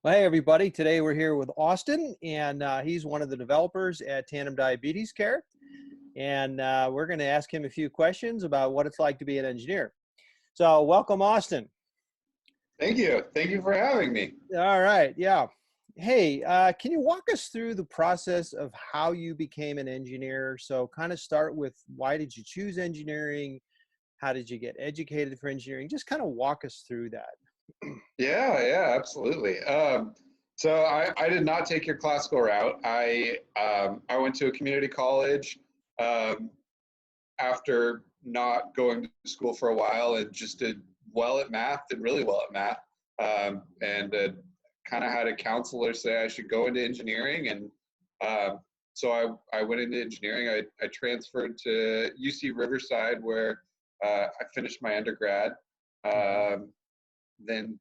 Hey, everybody. Today we're here with Austin, and he's one of the developers at Tandem Diabetes Care. And we're going to ask him a few questions about what it's like to be an engineer. So welcome, Austin. Thank you. Thank you for having me. All right. Yeah. Hey, can you walk us through the process of how you became an engineer? So kind of start with why did you choose engineering? How did you get educated for engineering? Just kind of walk us through that. Yeah, absolutely. So I did not take your classical route. I went to a community college um, after not going to school for a while and just did well at math, did really well at math, and kind of had a counselor say I should go into engineering, and so I went into engineering. I transferred to UC Riverside where I finished my undergrad. Um, then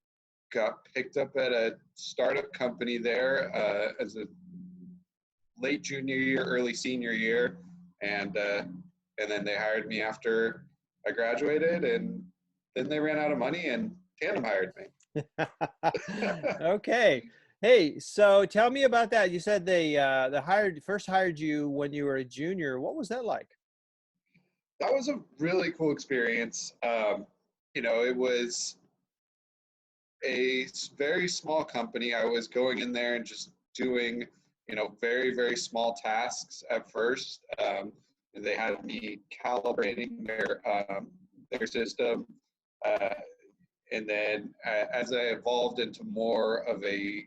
got picked up at a startup company there as a late junior year, early senior year, and then they hired me after I graduated, and then they ran out of money, and Tandem hired me. Okay. Hey, so tell me about that. You said they first hired you when you were a junior. What was that like? That was a really cool experience. It was a very small company. I was going in there and just doing, very, very small tasks at first. And they had me calibrating their system. Uh, and then as I evolved into more of a,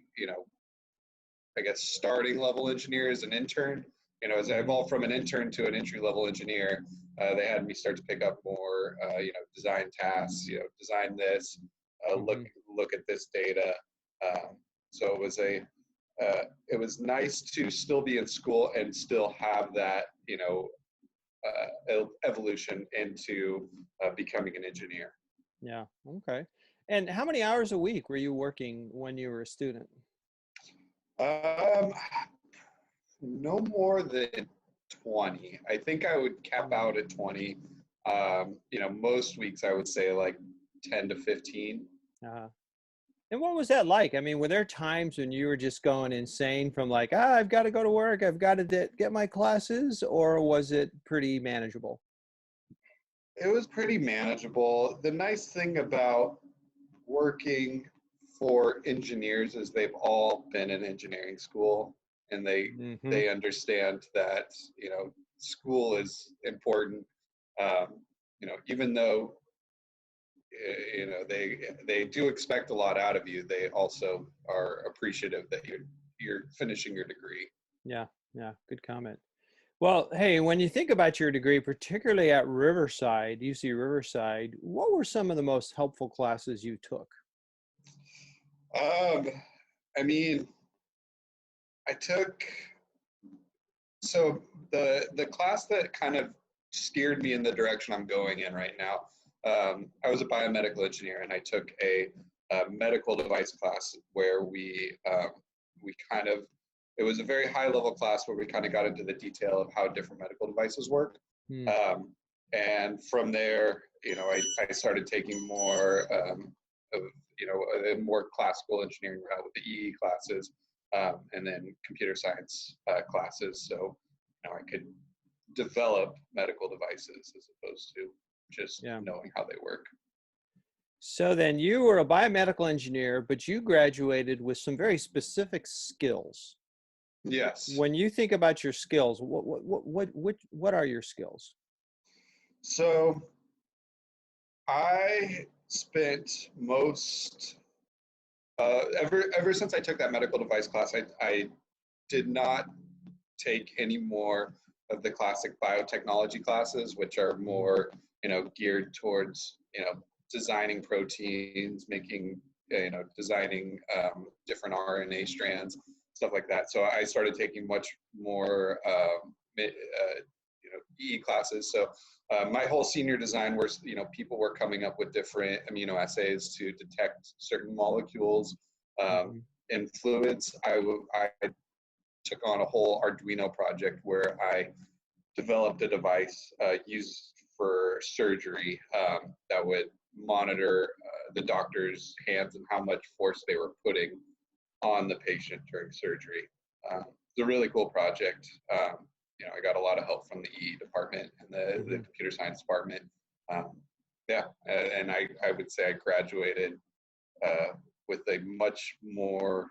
I guess, starting level engineer as an intern, as I Mhm. evolved from an intern to an entry level engineer, they had me start to pick up more, design tasks, design this, look Mhm. look at this data. Um, so it was nice to still be in school and still have that, evolution into becoming an engineer. Yeah. Okay. And how many hours a week were you working when you were a student? Um, no more than 20. I think I would cap out at 20. Most weeks I would say like 10 to 15. Uh, and what was that like? I mean, were there times when you were just going insane from like, I've got to go to work, I've got to get my classes, or was it pretty manageable? It was pretty manageable. The nice thing about working for engineers is they've all been in engineering school, and Hmm. they understand that, school is important. Even though they do expect a lot out of you, they also are appreciative that you're finishing your degree. Yeah. Yeah. Good comment. Well, hey, when you think about your degree, particularly at Riverside, UC Riverside, what were some of the most helpful classes you took? um I mean, I took so the class that kind of steered me in the direction I'm going in right now. I was a biomedical engineer, and I took a medical device class where we kind of, it was a very high level class where we kind of got into the detail of how different medical devices work. Hmm. Um, and from there, I started taking more of, a more classical engineering route with the EE classes, and then computer science classes. So, I could develop medical devices as opposed to just Yeah. knowing how they work. So then you were a biomedical engineer, but you graduated with some very specific skills. Yes. When you think about your skills, what are your skills? So I spent ever since I took that medical device class, I did not take any more of the classic biotechnology classes, which are Mhm. more, geared towards, designing proteins, designing different RNA strands, stuff like that. So I started taking much more, EE classes. So my whole senior design was, people were coming up with different immunoassays to detect certain molecules Mhm. in fluids. I took on a whole Arduino project where I developed a device used for surgery that would monitor the doctor's hands and how much force they were putting on the patient during surgery. It's a really cool project. I got a lot of help from the EE department and the Hmm. computer science department. Um, yeah, and I would say I graduated with a much more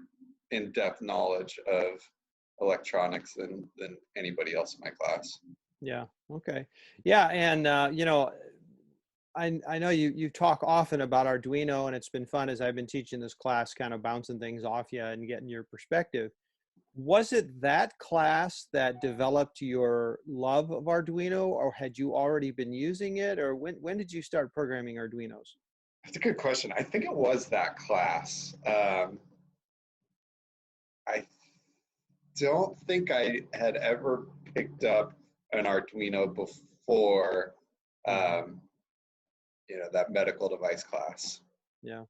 in-depth knowledge of electronics than anybody else in my class. Yeah. Okay. Yeah. And, I know you talk often about Arduino, and it's been fun as I've been teaching this class, kind of bouncing things off you and getting your perspective. Was it that class that developed your love of Arduino, or had you already been using it, or when did you start programming Arduinos? That's a good question. I think it was that class. I don't think I had ever picked up an Arduino before, Hmm. um, that medical device class. Yeah.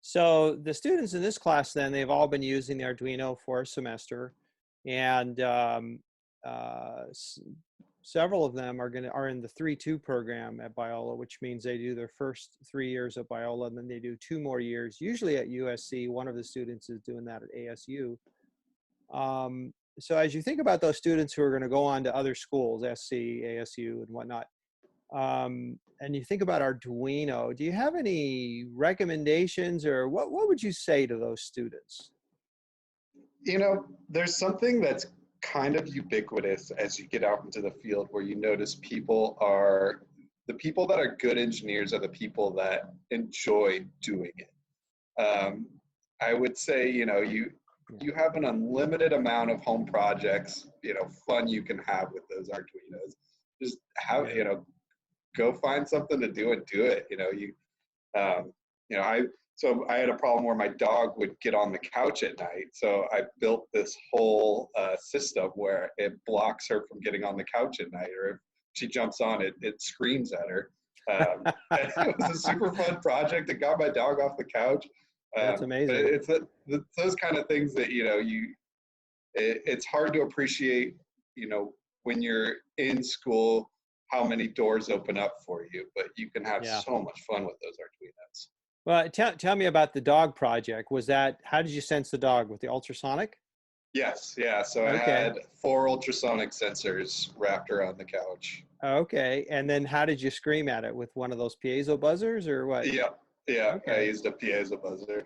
So the students in this class, then, they've all been using the Arduino for a semester, and uh, s- several of them are in the 3-2 program at Biola, which means they do their first 3 years at Biola, and then they do 2 more years, usually at USC. One of the students is doing that at ASU. So as you think about those students who are going to go on to other schools, SC, ASU, and whatnot, and you think about Arduino, do you have any recommendations, or what would you say to those students? There's something that's kind of ubiquitous as you get out into the field where you notice the people that are good engineers are the people that enjoy doing it. I would say, Yeah. you have an unlimited amount of home projects, fun you can have with those Arduinos. Just have, Yeah. go find something to do and do it. Um, I had a problem where my dog would get on the couch at night. So I built this whole system where it blocks her from getting on the couch at night, or if she jumps on it, it screams at her. And it was a super fun project. It got my dog off the couch. That's But amazing. it's those kind of things that it's hard to appreciate. When you're in school, how many doors open up for you, but you can have Yeah. so much fun with those Arduinos. Well, tell me about the dog project. How did you sense the dog, with the ultrasonic? Yes, yeah. So I Okay. had 4 ultrasonic sensors wrapped around the couch. Okay. And then how did you scream at it, with one of those piezo buzzers, or what? Yeah, yeah. I Okay. used a piezo buzzer.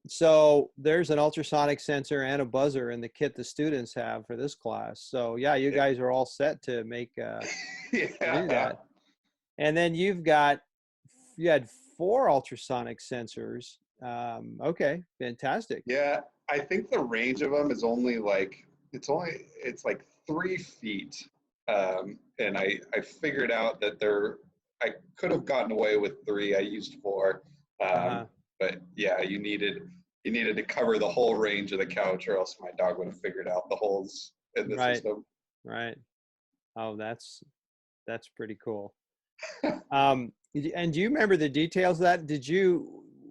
So there's an ultrasonic sensor and a buzzer in the kit the students have for this class. So yeah, you Yeah, guys are all set to to do yeah, that. And then you had 4 ultrasonic sensors. Okay, fantastic. yeah. I think the range of them is only like it's like 3 feet, and I figured out that I could have gotten away with 3. I used 4, Uh-huh. but yeah, you needed to cover the whole range of the couch, or else my dog would have figured out the holes in the Right, system. right. Oh, that's pretty cool. And do you remember the details of that?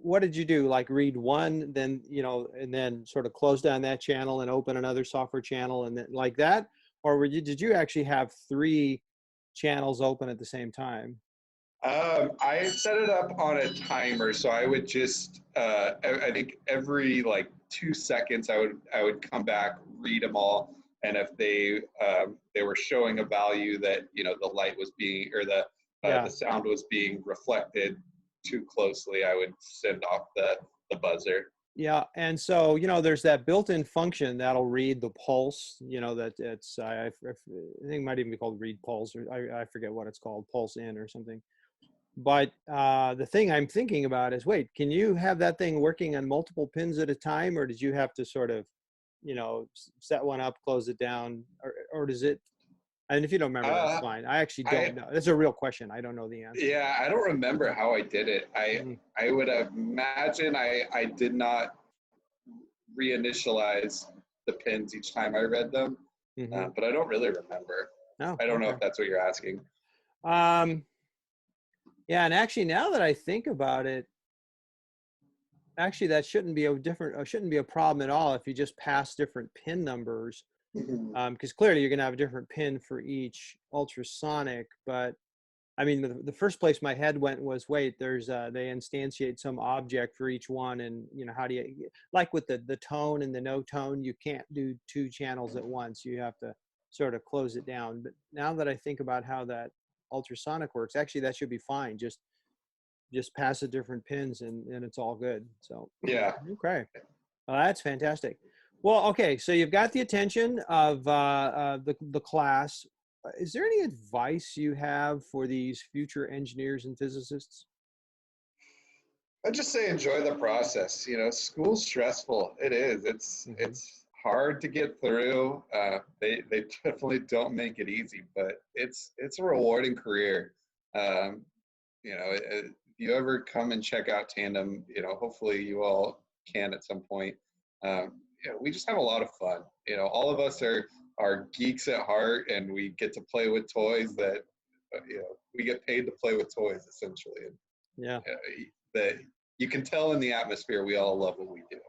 What did you do? Like, read one, then, and then sort of close down that channel and open another software channel, and then like that? Or did you actually have 3 channels open at the same time? I set it up on a timer, so I would just, I think every like 2 seconds, I would come back, read them all, and if they were showing a value that the light was being, or the Yeah. sound was being reflected too closely, I would send off the buzzer. Yeah, and so there's that built-in function that'll read the pulse. That I think it might even be called read pulse, or I forget what it's called, pulse in or something. But the thing I'm thinking about is, wait, can you have that thing working on multiple pins at a time, or did you have to sort of, set one up, close it down, or does it? And if you don't remember, that's Uh, fine. I actually don't I know. That's a real question. I don't know the answer. Yeah, I don't remember how I did it. I Mhm. I would imagine I did not reinitialize the pins each time I read them, Mhm. but I don't really remember. Oh, I don't know okay. if that's what you're asking. Um, yeah, and actually, now that I think about it, actually, that shouldn't be a problem at all if you just pass different pin numbers, Mhm. because clearly you're going to have a different pin for each ultrasonic. But I mean, the first place my head went was, wait, there's they instantiate some object for each one, and how do you, like with the tone and the no tone, you can't do two channels at once. You have to sort of close it down. But now that I think about how that ultrasonic works, actually that should be fine. Just pass the different pins, and it's all good. So Yeah. okay, well, that's fantastic. Well, okay, so you've got the attention of the class. Is there any advice you have for these future engineers and physicists? I just say enjoy the process. School's stressful. It is. Hmm. It's hard to get through. They definitely don't make it easy, but it's a rewarding career. Um, if you ever come and check out Tandem, hopefully you all can at some point. We just have a lot of fun. All of us are geeks at heart, and we get to play with toys that we get paid to play with toys essentially. And Yeah, that you can tell in the atmosphere we all love what we do.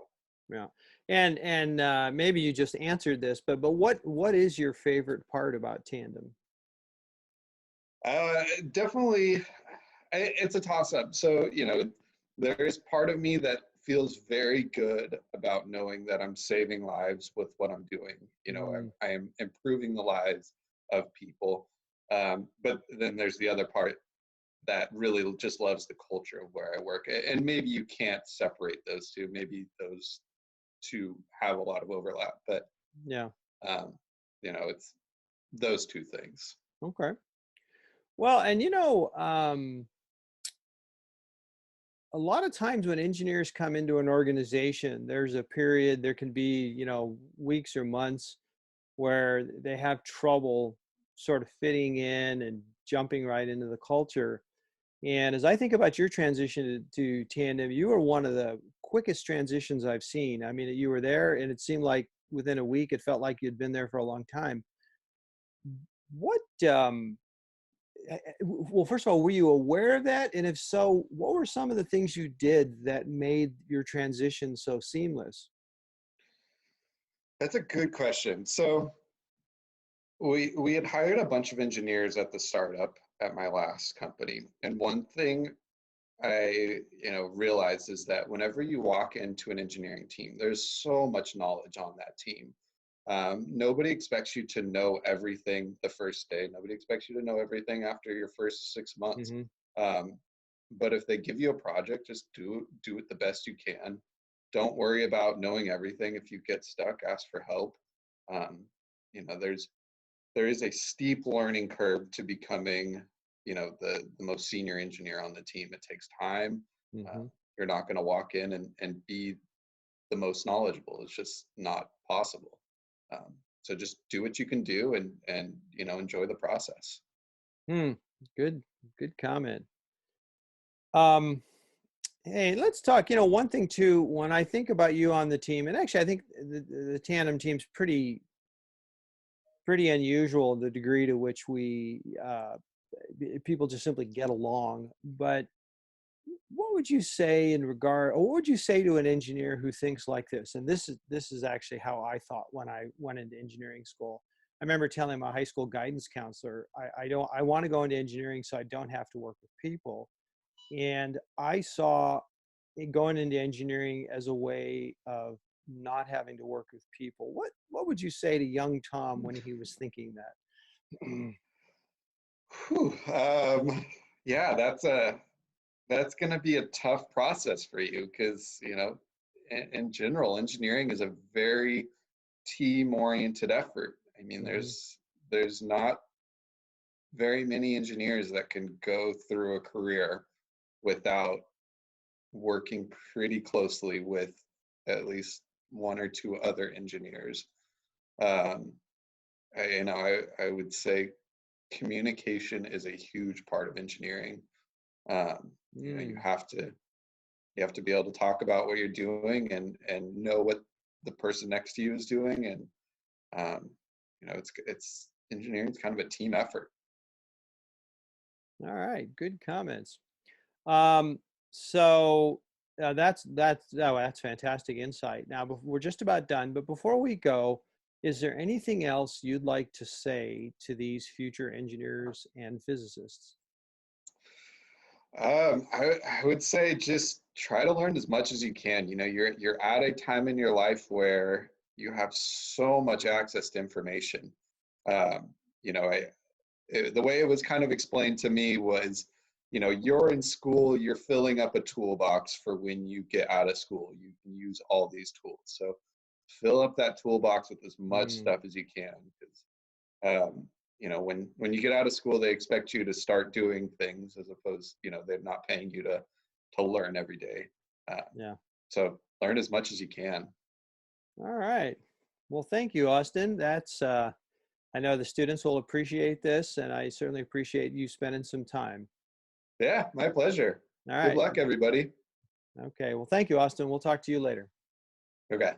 yeah. And maybe you just answered this, but what is your favorite part about Tandem? Definitely, it's a toss up. So, there is part of me that feels very good about knowing that I'm saving lives with what I'm doing. Mm, I am improving the lives of people. But then there's the other part that really just loves the culture of where I work. And maybe you can't separate those two. Maybe those two have a lot of overlap, but yeah. um, it's those two things. Okay. Well, and a lot of times when engineers come into an organization, there's a period, there can be, weeks or months where they have trouble sort of fitting in and jumping right into the culture. And as I think about your transition to Tandem, you were one of the quickest transitions I've seen. I mean, you were there and it seemed like within a week, it felt like you'd been there for a long time. What, well, first of all, were you aware of that? And if so, what were some of the things you did that made your transition so seamless? That's a good question. So we had hired a bunch of engineers at the startup at my last company, and one thing I realized is that whenever you walk into an engineering team, there's so much knowledge on that team. Nobody expects you to know everything the first day. Nobody expects you to know everything after your first 6 months. Hmm. Um, but if they give you a project, just do it the best you can. Don't worry about knowing everything. If you get stuck, ask for help. Um, there is a steep learning curve to becoming the most senior engineer on the team. It takes time. uh, Hmm. you're not going to walk in and be the most knowledgeable. It's just not possible. So just do what you can do, and enjoy the process. Hmm. Good, good comment. Um, Hey, let's talk. One thing too, when I think about you on the team, and actually I think the Tandem team's pretty unusual, the degree to which we people just simply get along. But what would you say in regard, or what would you say to an engineer who thinks like this? And this is actually how I thought when I went into engineering school. I remember telling my high school guidance counselor, I want to go into engineering so I don't have to work with people. And I saw going into engineering as a way of not having to work with people. What would you say to young Tom when he was thinking that? Whew, yeah, that's going to be a tough process for you because in general, engineering is a very team-oriented effort. I mean, Hmm. there's not very many engineers that can go through a career without working pretty closely with at least one or two other engineers. Um, I would say communication is a huge part of engineering. Um, you Mm. have to be able to talk about what you're doing and know what the person next to you is doing, and um, it's engineering is kind of a team effort. All right, good comments. Um, so that's fantastic insight. Now, we're just about done, but before we go, is there anything else you'd like to say to these future engineers and physicists? I would say just try to learn as much as you can. You know, you're at a time in your life where you have so much access to information. Um, you know, the way it was kind of explained to me was, you know, you're in school, you're filling up a toolbox for when you get out of school. You can use all these tools. So fill up that toolbox with as much Mm, stuff as you can, because you know, when you get out of school, they expect you to start doing things as opposed, you know, they're not paying you to learn every day. Uh, yeah. so learn as much as you can. All right. Well, thank you, Austin. I know the students will appreciate this, and I certainly appreciate you spending some time. Yeah, my pleasure. All Good right. luck, everybody. Okay. Well, thank you, Austin. We'll talk to you later. Okay.